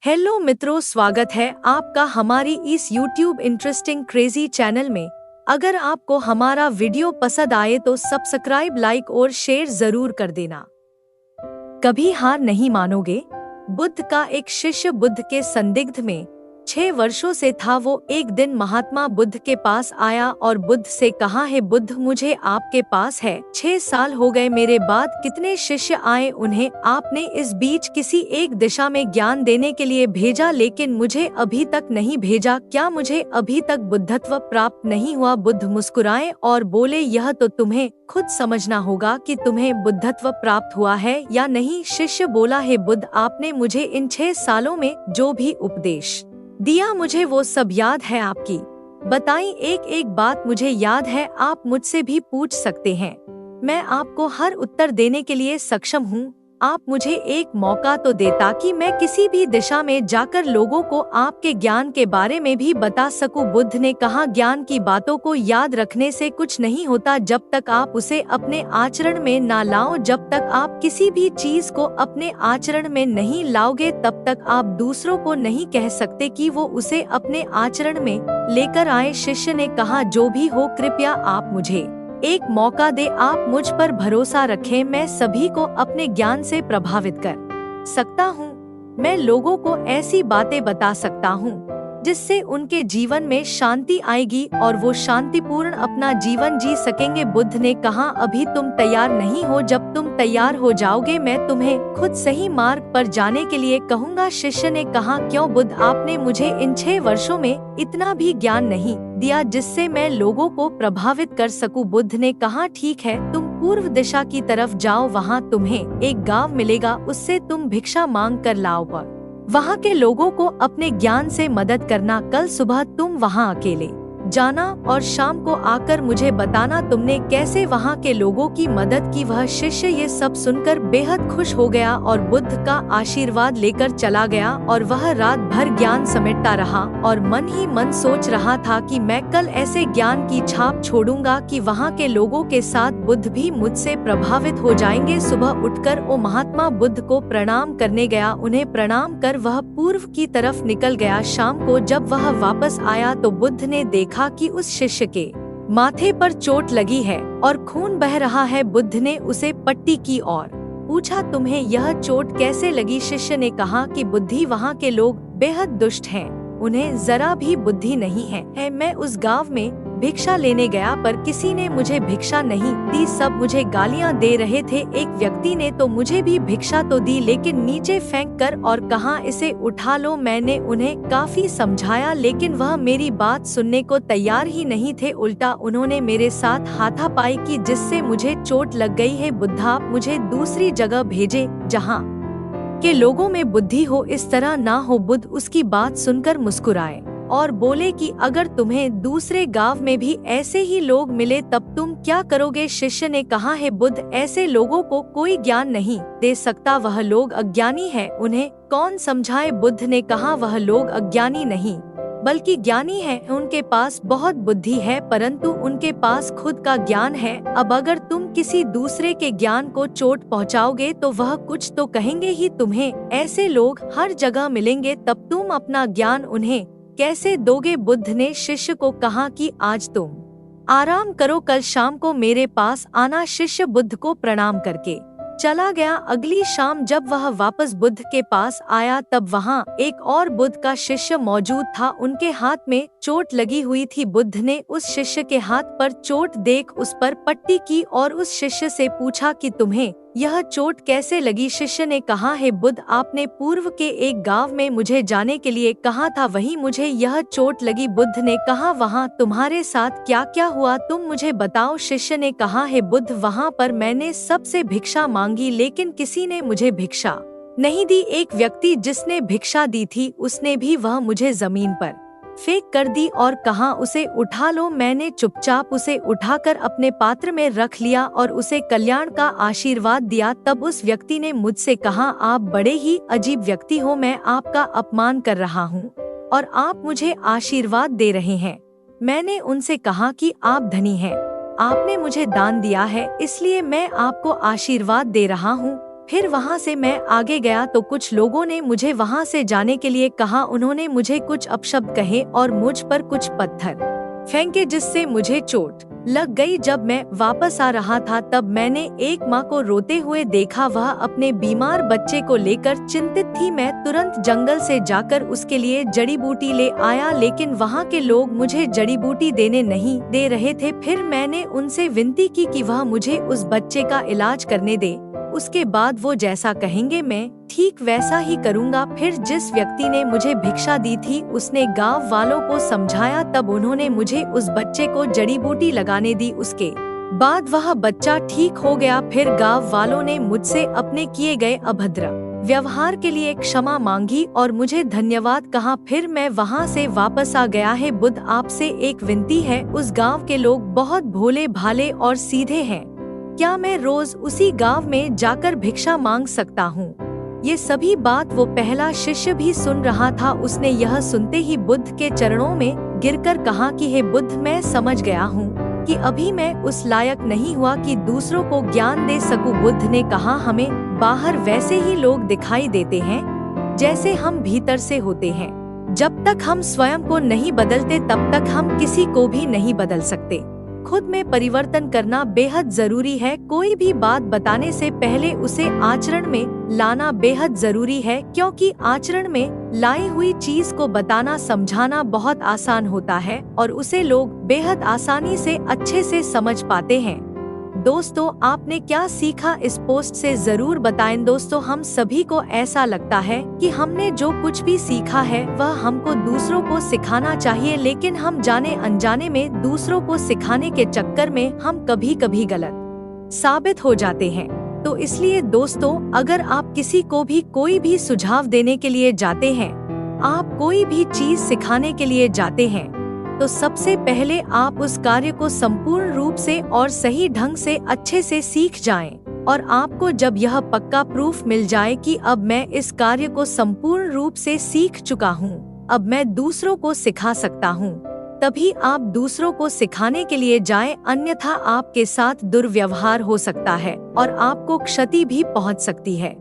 Hello मित्रों, स्वागत है आपका हमारी इस YouTube इंटरेस्टिंग क्रेजी चैनल में। अगर आपको हमारा वीडियो पसंद आए तो सब्सक्राइब, लाइक और शेयर जरूर कर देना। कभी हार नहीं मानोगे। बुद्ध का एक शिष्य बुद्ध के संदिग्ध में 6 वर्षों से था। वो एक दिन महात्मा बुद्ध के पास आया और बुद्ध से कहा, है बुद्ध, मुझे आपके पास है 6 साल हो गए, मेरे बाद कितने शिष्य आए, उन्हें आपने इस बीच किसी एक दिशा में ज्ञान देने के लिए भेजा, लेकिन मुझे अभी तक नहीं भेजा। क्या मुझे अभी तक बुद्धत्व प्राप्त नहीं हुआ? बुद्ध मुस्कुराए और बोले, यह तो तुम्हें खुद समझना होगा कि तुम्हें बुद्धत्व प्राप्त हुआ है या नहीं। शिष्य बोला, है बुद्ध, आपने मुझे इन 6 सालों में जो भी उपदेश दिया, मुझे वो सब याद है। आपकी बताई एक एक बात मुझे याद है। आप मुझसे भी पूछ सकते हैं, मैं आपको हर उत्तर देने के लिए सक्षम हूँ। आप मुझे एक मौका तो दे ताकि मैं किसी भी दिशा में जाकर लोगों को आपके ज्ञान के बारे में भी बता सकूं। बुद्ध ने कहा, ज्ञान की बातों को याद रखने से कुछ नहीं होता जब तक आप उसे अपने आचरण में ना लाओ। जब तक आप किसी भी चीज को अपने आचरण में नहीं लाओगे तब तक आप दूसरों को नहीं कह सकते कि वो उसे अपने आचरण में लेकर आए। शिष्य ने कहा, जो भी हो, कृपया आप मुझे एक मौका दे। आप मुझ पर भरोसा रखें, मैं सभी को अपने ज्ञान से प्रभावित कर सकता हूँ। मैं लोगों को ऐसी बातें बता सकता हूँ जिससे उनके जीवन में शांति आएगी और वो शांतिपूर्ण अपना जीवन जी सकेंगे। बुद्ध ने कहा, अभी तुम तैयार नहीं हो, जब तुम तैयार हो जाओगे मैं तुम्हें खुद सही मार्ग पर जाने के लिए कहूँगा। शिष्य ने कहा, क्यों बुद्ध, आपने मुझे इन 6 वर्षों में इतना भी ज्ञान नहीं दिया जिससे मैं लोगों को प्रभावित कर सकूं। बुद्ध ने कहा, ठीक है, तुम पूर्व दिशा की तरफ जाओ, वहाँ तुम्हें एक गांव मिलेगा, उससे तुम भिक्षा मांग कर लाओ और वहाँ के लोगों को अपने ज्ञान से मदद करना। कल सुबह तुम वहाँ अकेले जाना और शाम को आकर मुझे बताना तुमने कैसे वहाँ के लोगों की मदद की। वह शिष्य ये सब सुनकर बेहद खुश हो गया और बुद्ध का आशीर्वाद लेकर चला गया और वह रात भर ज्ञान समेटता रहा और मन ही मन सोच रहा था कि मैं कल ऐसे ज्ञान की छाप छोड़ूंगा कि वहाँ के लोगों के साथ बुद्ध भी मुझसे प्रभावित हो जाएंगे। सुबह उठकर वो महात्मा बुद्ध को प्रणाम करने गया। उन्हें प्रणाम कर वह पूर्व की तरफ निकल गया। शाम को जब वह वापस आया तो बुद्ध ने देखा कि उस शिष्य के माथे पर चोट लगी है और खून बह रहा है। बुद्ध ने उसे पट्टी की और पूछा, तुम्हें यह चोट कैसे लगी? शिष्य ने कहा कि बुद्धि, वहाँ के लोग बेहद दुष्ट हैं, उन्हें जरा भी बुद्धि नहीं है। मैं उस गांव में भिक्षा लेने गया पर किसी ने मुझे भिक्षा नहीं दी, सब मुझे गालियां दे रहे थे। एक व्यक्ति ने तो मुझे भी भिक्षा तो दी लेकिन नीचे फेंक कर और कहा, इसे उठा लो। मैंने उन्हें काफी समझाया लेकिन वह मेरी बात सुनने को तैयार ही नहीं थे। उल्टा उन्होंने मेरे साथ हाथापाई की जिससे मुझे चोट लग गई है। बुद्धा, आप मुझे दूसरी जगह भेजे जहाँ के लोगों में बुद्धि हो, इस तरह ना हो। बुद्ध उसकी बात सुनकर मुस्कुराए और बोले कि अगर तुम्हें दूसरे गांव में भी ऐसे ही लोग मिले तब तुम क्या करोगे? शिष्य ने कहा, है बुद्ध, ऐसे लोगों को कोई ज्ञान नहीं दे सकता, वह लोग अज्ञानी हैं, उन्हें कौन समझाए? बुद्ध ने कहा, वह लोग अज्ञानी नहीं बल्कि ज्ञानी है, उनके पास बहुत बुद्धि है परंतु उनके पास खुद का ज्ञान है। अब अगर तुम किसी दूसरे के ज्ञान को चोट पहुंचाओगे तो वह कुछ तो कहेंगे ही, तुम्हें ऐसे लोग हर जगह मिलेंगे, तब तुम अपना ज्ञान उन्हें कैसे दोगे? बुद्ध ने शिष्य को कहा कि आज तुम आराम करो, कल शाम को मेरे पास आना। शिष्य बुद्ध को प्रणाम करके चला गया। अगली शाम जब वह वापस बुद्ध के पास आया तब वहाँ एक और बुद्ध का शिष्य मौजूद था, उनके हाथ में चोट लगी हुई थी। बुद्ध ने उस शिष्य के हाथ पर चोट देख उस पर पट्टी की और उस शिष्य से पूछा कि तुम्हें यह चोट कैसे लगी? शिष्य ने कहा, है बुद्ध, आपने पूर्व के एक गांव में मुझे जाने के लिए कहा था, वहीं मुझे यह चोट लगी। बुद्ध ने कहा, वहाँ तुम्हारे साथ क्या क्या हुआ, तुम मुझे बताओ। शिष्य ने कहा, है बुद्ध, वहाँ पर मैंने सबसे भिक्षा मांगी लेकिन किसी ने मुझे भिक्षा नहीं दी। एक व्यक्ति जिसने भिक्षा दी थी उसने भी वह मुझे जमीन पर फेंक कर दी और कहा, उसे उठा लो। मैंने चुपचाप उसे उठाकर अपने पात्र में रख लिया और उसे कल्याण का आशीर्वाद दिया। तब उस व्यक्ति ने मुझसे कहा, आप बड़े ही अजीब व्यक्ति हो, मैं आपका अपमान कर रहा हूँ और आप मुझे आशीर्वाद दे रहे हैं। मैंने उनसे कहा कि आप धनी हैं, आपने मुझे दान दिया है इसलिए मैं आपको आशीर्वाद दे रहा हूँ। फिर वहाँ से मैं आगे गया तो कुछ लोगों ने मुझे वहाँ से जाने के लिए कहा। उन्होंने मुझे कुछ अपशब्द कहे और मुझ पर कुछ पत्थर फेंके जिससे मुझे चोट लग गई। जब मैं वापस आ रहा था तब मैंने एक माँ को रोते हुए देखा। वह अपने बीमार बच्चे को लेकर चिंतित थी। मैं तुरंत जंगल से जाकर उसके लिए जड़ी बूटी ले आया, लेकिन वहाँ के लोग मुझे जड़ी बूटी देने नहीं दे रहे थे। फिर मैंने उनसे विनती की कि वह मुझे उस बच्चे का इलाज करने दे। उसके बाद वो जैसा कहेंगे मैं ठीक वैसा ही करूँगा। फिर जिस व्यक्ति ने मुझे भिक्षा दी थी उसने गांव वालों को समझाया, तब उन्होंने मुझे उस बच्चे को जड़ी बूटी लगाने दी। उसके बाद वह बच्चा ठीक हो गया। फिर गांव वालों ने मुझसे अपने किए गए अभद्र व्यवहार के लिए क्षमा मांगी और मुझे धन्यवाद कहा। फिर मैं वहाँ से वापस आ गया है। बुद्ध, आपसे एक विनती है। उस गाँव के लोग बहुत भोले भाले और सीधे हैं। क्या मैं रोज उसी गांव में जाकर भिक्षा मांग सकता हूँ? ये सभी बात वो पहला शिष्य भी सुन रहा था। उसने यह सुनते ही बुद्ध के चरणों में गिरकर कहा कि हे बुद्ध, मैं समझ गया हूँ कि अभी मैं उस लायक नहीं हुआ कि दूसरों को ज्ञान दे सकूं। बुद्ध ने कहा, हमें बाहर वैसे ही लोग दिखाई देते हैं जैसे हम भीतर से होते हैं। जब तक हम स्वयं को नहीं बदलते तब तक हम किसी को भी नहीं बदल सकते। खुद में परिवर्तन करना बेहद जरूरी है। कोई भी बात बताने से पहले उसे आचरण में लाना बेहद जरूरी है, क्योंकि आचरण में लाई हुई चीज को बताना समझाना बहुत आसान होता है और उसे लोग बेहद आसानी से अच्छे से समझ पाते हैं। दोस्तों, आपने क्या सीखा इस पोस्ट से जरूर बताएं। दोस्तों, हम सभी को ऐसा लगता है कि हमने जो कुछ भी सीखा है वह हमको दूसरों को सिखाना चाहिए, लेकिन हम जाने अनजाने में दूसरों को सिखाने के चक्कर में हम कभी कभी गलत साबित हो जाते हैं। तो इसलिए दोस्तों, अगर आप किसी को भी कोई भी सुझाव देने के लिए जाते हैं, आप कोई भी चीज सिखाने के लिए जाते हैं, तो सबसे पहले आप उस कार्य को संपूर्ण रूप से और सही ढंग से अच्छे से सीख जाएं। और आपको जब यह पक्का प्रूफ मिल जाए कि अब मैं इस कार्य को संपूर्ण रूप से सीख चुका हूँ, अब मैं दूसरों को सिखा सकता हूँ, तभी आप दूसरों को सिखाने के लिए जाएं। अन्यथा आपके साथ दुर्व्यवहार हो सकता है और आपको क्षति भी पहुँच सकती है।